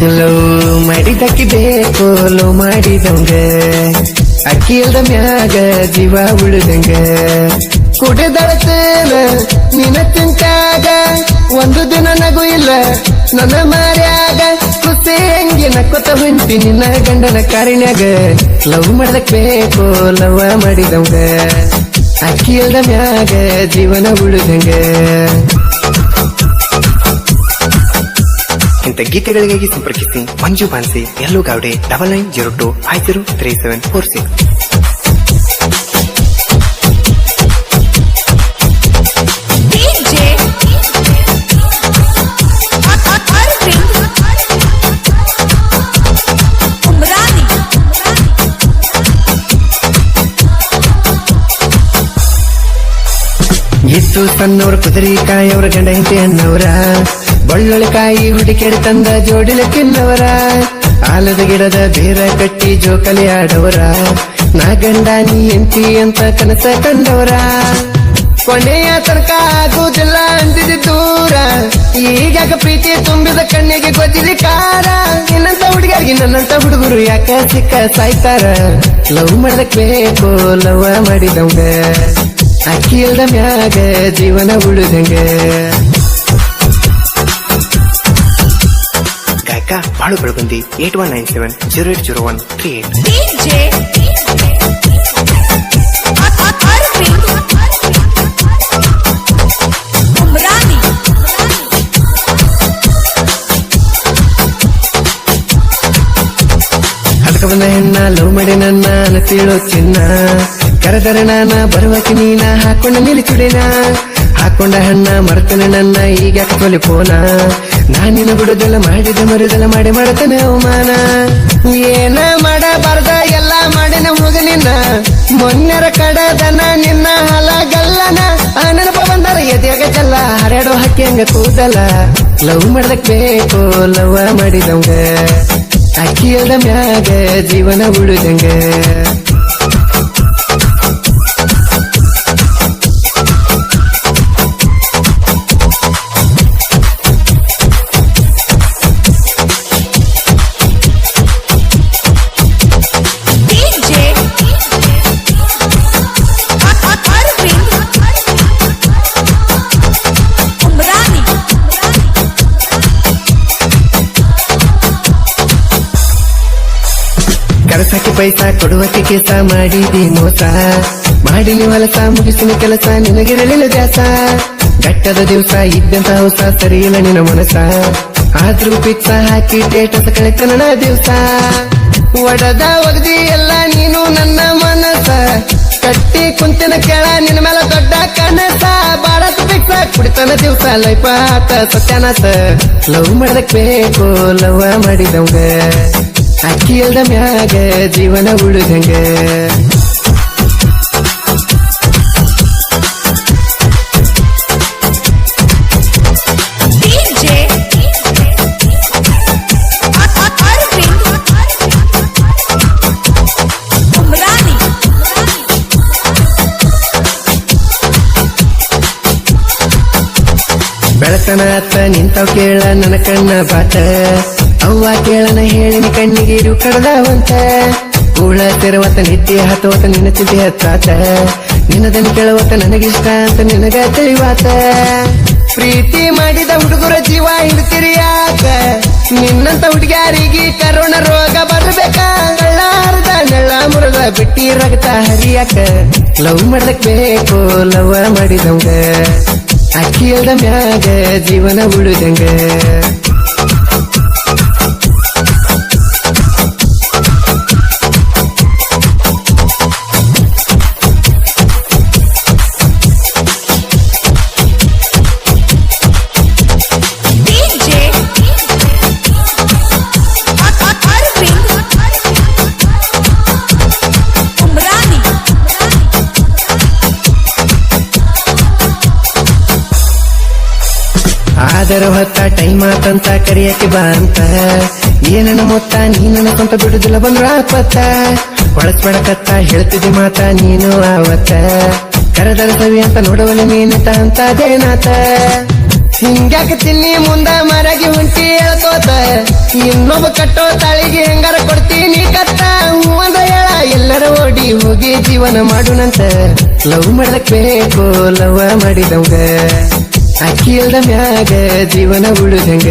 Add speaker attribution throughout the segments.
Speaker 1: Love ಮಾಡಿದಕ್ಕಿ ಬೇಕು love ಮಾಡಿದಂಗ ಅಕ್ಕಿ ಇಲ್ದ ಮ್ಯಾಗ ಜೀವ ಉಳಿದಂಗ ಕುಡಿದಳತೇನ ನಿನ ತಿಂತಾಗ ಒಂದು ದಿನ ನಗು ಇಲ್ಲ ನನ್ನ ಮಾರ್ಯಾಗ ಖುಷಿ ಹೆಂಗೆ ನಕ್ಕೊತ ಹೊಂಟಿ ನಿನ್ನ ಗಂಡನ ಕಾರಿನ್ಯಾಗ ಲವ್ ಮಾಡದಕ್ ಬೇಕು ಲವ್ ಮಾಡಿದಂಗ ಅಕ್ಕಿ ಇಲ್ದ ಮ್ಯಾಗ ಜೀವನ ಉಳಿದಂಗ. ಇಂಥ ಗೀತೆಗಳಿಗಾಗಿ ಸಂಪರ್ಕಿಸಿ ಮಂಜು ಬಾನ್ಸಿ ಎಲ್ಲೂ ಗಾವಡೆ 9902503746. ಇತ್ತು ಸಣ್ಣವ್ರ ಕುದುರೆಕಾಯಿ ಅವ್ರ ಗಂಡ ಹಿಂತೆ ಅನ್ನವರ ಬಳ್ಳೊಳಿಕಾಯಿ ಹುಡುಕೆಡೆ ತಂದ ಜೋಡಿಲ ತಿನ್ನವರ ಆಲದ ಗಿಡದ ಬೇರ ಕಟ್ಟಿ ಜೋಕಲಿ ಆಡವರ ನಾ ಗಂಡ ನೀ ಎಂತಿ ಅಂತ ಕನಸ ಕಂಡವರ ಕೊನೆಯ ತನಕ ಆಗುವುದಿಲ್ಲ ಅಂದಿದ ದೂರ ಈಗಾಗ ಪ್ರೀತಿ ತುಂಬಿದ ಕಣ್ಣಿಗೆ ಗೊಜ್ಜಿಲಿ ಕಾರ ನಿನ್ನಂತ ಹುಡುಗಿಯಾಗಿ ನನ್ನಂತ ಹುಡುಗರು ಯಾಕ ಸಿಕ್ಕ ಸಾಯ್ತಾರ ಲವ್ ಮಾಡದಕ್ ಬೇಕು ಲವ್ ಮಾಡಿದಂಗ ಅಕ್ಕಿ ಇಲ್ದ ಮ್ಯಾಗ ಜೀವನ ಉಳಿದಂಗ. ಗಾಯಕ ಬಾಳು ಬೆಳಗುಂದಿ 8197080138. ಅದಕ್ಕ ಬಂದ ಹೆಣ್ಣ ಲವ್ ಮಾಡಿ ನನ್ನ ಅನತಿಳೋ ಚಿನ್ನ ಕರೆದರೆ ನಾನ ಬರುವಕ್ಕೆ ನೀನ ಹಾಕೊಂಡ ನಿಲಿಚುಡಿನ ಹಾಕೊಂಡ ಹಣ್ಣ ಮರ್ತನೆ ನನ್ನ ಈಗ ತೊಲಿ ಫೋನ ನಾನಿನ ಬಿಡುದೆಲ್ಲ ಮಾಡಿದ ಮರುದೆಲ್ಲ ಮಾಡಿ ಮಾಡತೇನೆ ಅವಮಾನ ಏನ ಮಾಡಬಾರ್ದ ಎಲ್ಲ ಮಾಡಿನ ಹೋಗ ನಿನ್ನ ಮೊನ್ನೆರ ಕಡದನ ನಿನ್ನ ಹಲಗಲ್ಲನ ಆ ನೆನಪ ಬಂದರ ಎದೆಯಾಗ ಚೆಲ್ಲ ಹರಡೋ ಹಕ್ಕಿ ಹಂಗ ಕೂದಲ ಲವ್ ಮಾಡದಕ್ ಬೇಕು ಲವ್ ಮಾಡಿದಂಗ ಅಕ್ಕಿ ಇಲ್ದ ಮ್ಯಾಗ ಜೀವನ ಉಳಿದಂಗ. ಕರಸಾಕಿ ಪೈಸಾ ಕೊಡುವಕ್ಕೆ ಕೆಲಸ ಮಾಡಿದಿ ಮೋಸ ಮಾಡಿ ಹೊಲಸ ಮುಗಿಸಿನ ಕೆಲಸ ನಿನಗಿರಲಿಲ್ಲ ದ್ಯಾಸ ಗಟ್ಟದ ದಿವಸ ಇದ್ದಂತ ಹೊಸ ಸರಿಯಿಲ್ಲ ನಿನ್ನ ಮನಸ ಆದ್ರೂ ಪಿಕ್ಸ ಹಾಕಿ ಟೇಟಸ ಕಳಿತ ನನ್ನ ದಿವಸ ಒಡದ ಒಗದಿ ಎಲ್ಲ ನೀನು ನನ್ನ ಮನಸ ಕಟ್ಟಿ ಕುಂತಿನ ಕೆಳ ನಿನ್ನ ಮೇಲೆ ದೊಡ್ಡ ಕನಸ ಬಾಳತ್ ಪಿಕ್ಸ ಕುಡಿತನ ದಿವಸ ಲೈಫ ಆತ ಸತ್ಯಾನಾಸ ಲವ್ ಮಾಡದಕ್ ಬೇಕು ಲವ್ ಮಾಡಿದಂಗ ಅಕ್ಕಿ ಇಲ್ದ ಮ್ಯಾಗ ಜೀವನ ಉಳಿದಂಗ. ಬೆಳತನ ಅತ್ತ ನಿಂತಾವ್ ಕೇಳ ನನ್ನ ಕಣ್ಣ ಬಾಟ ಅವ್ವ ಕೇಳನ ಹೇಳಿನಿ ಕಣ್ಣಿಗೀರು ಕಡದವಂತ ಕೂಳ ತೆರವತ್ತ ನಿದ್ದೆ ಹತ್ತವತ್ತ ನಿನ್ನ ಚಿದ್ದೆ ಹತ್ತಾತ ನಿನ್ನದನ್ನು ಕೇಳವತ್ತ ನನಗಿಷ್ಟ ಅಂತ ನಿನಗ ತಿಳಿವಾತ ಪ್ರೀತಿ ಮಾಡಿದ ಹುಡುಗರ ಜೀವ ಹಿಡ್ತಿರಿ ಯಾಕ ನಿನ್ನಂತ ಹುಡುಗ್ಯಾರಿಗೆ ಕರೋಣ ರೋಗ ಬರ್ಬೇಕ ಕಳ್ಳಾರದ ನೆಳ್ಳ ಮುರದ ಬಿಟ್ಟಿ ರಗತ ಹರಿಯಾಕ ಲವ್ ಮಾಡದಕ್ ಬೇಕು ಲವ್ ಮಾಡಿದಂಗ ಅಕ್ಕಿ ಇಲ್ದ ಮ್ಯಾಗ ಜೀವನ ಉಳಿದಂಗ. ಆದರ ಹೊತ್ತ ಟೈಮ್ ಆತಂತ ಕರಿಯಕ್ಕೆ ಬಾ ಅಂತ ಏನನ್ನ ಮೊತ್ತ ನೀನನ್ನ ಕೊಂತ ಬಿಡುದಿಲ್ಲ ಬಂದ್ರ ಆಪತ್ತ ಒಳಸ್ಬೇಡಕತ್ತ ಹೇಳ್ತಿದ್ದಿ ಮಾತ ನೀನು ಆವತ್ತ ಕರೆದರ ಸವಿ ಅಂತ ನೋಡವಲ್ಲ ನೀನತ ಅಂತದೇನಾತ ಹಿಂಗ್ಯಾಕ ತಿನ್ನಿ ಮುಂದ ಮರಗಿ ಹುಂಟಿ ಹೇಳ್ಕೋತ ಇನ್ನೊಬ್ಬ ಕಟ್ಟೋ ತಾಳಿಗೆ ಹೆಂಗಾರ ಕೊಡ್ತೀನಿ ಕತ್ತ ಒಂದ ಹೇಳ ಎಲ್ಲರ ಓಡಿ ಹೋಗಿ ಜೀವನ ಮಾಡುನಂತ ಲವ್ ಮಾಡಕ್ ಬೇಕು ಲವ್ ಮಾಡಿದವಂಗ ಅಕ್ಕಿ ಇಲ್ದ ಮ್ಯಾಗ ಜೀವನ ಉಳಿದಂಗ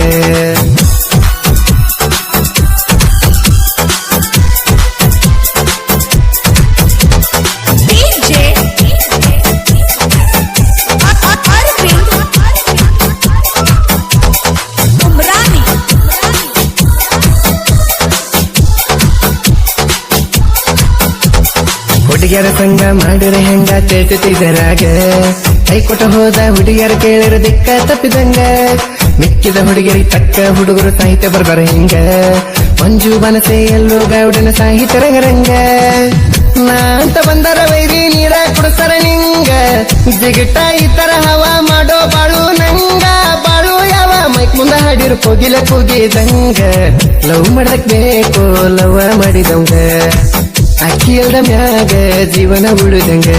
Speaker 1: ಹುಡುಗಿಯರ ಸಂಗ ಮಾಡಿರ ಹೆಂಗ ತೇತಿದರಾಗ ಕೈ ಕೊಟ್ಟ ಹೋದ ಹುಡುಗಿಯರ ಕೇಳಿರ ದಿಕ್ಕ ತಪ್ಪಿದಂಗ ಮಿಕ್ಕಿದ ಹುಡುಗಿಯರಿಗೆ ತಕ್ಕ ಹುಡುಗರು ಸಾಹಿತ್ಯ ಬರ್ಬಾರ ಹಿಂಗ ಮಂಜು ಬನಸೆ ಎಲ್ಲೋ ಗೌಡನ ಸಾಹಿತ್ಯ ರಂಗರಂಗ ನಾ ಅಂತ ಬಂದರ ವೈರಿ ನೀರ ಕುಡಿಸ್ತಾರ ನಿಂಗ ಜಿಗಿಟ ಈ ತರ ಹವಾ ಮಾಡೋ ಬಾಳು ನಂಗ ಬಾಳು ಯಾವ ಮೈಕ್ ಮುಂದ ಹಾಡಿರು ಕೋಗಿಲ ಕೂಗಿದಂಗ ಲವ್ ಮಾಡಕ್ ಬೇಕು ಲವ್ ಮಾಡಿದಂಗ ಅಕ್ಕಿ ಇಲ್ದ ಮ್ಯಾಗ ಜೀವನ ಉಳಿದಂಗ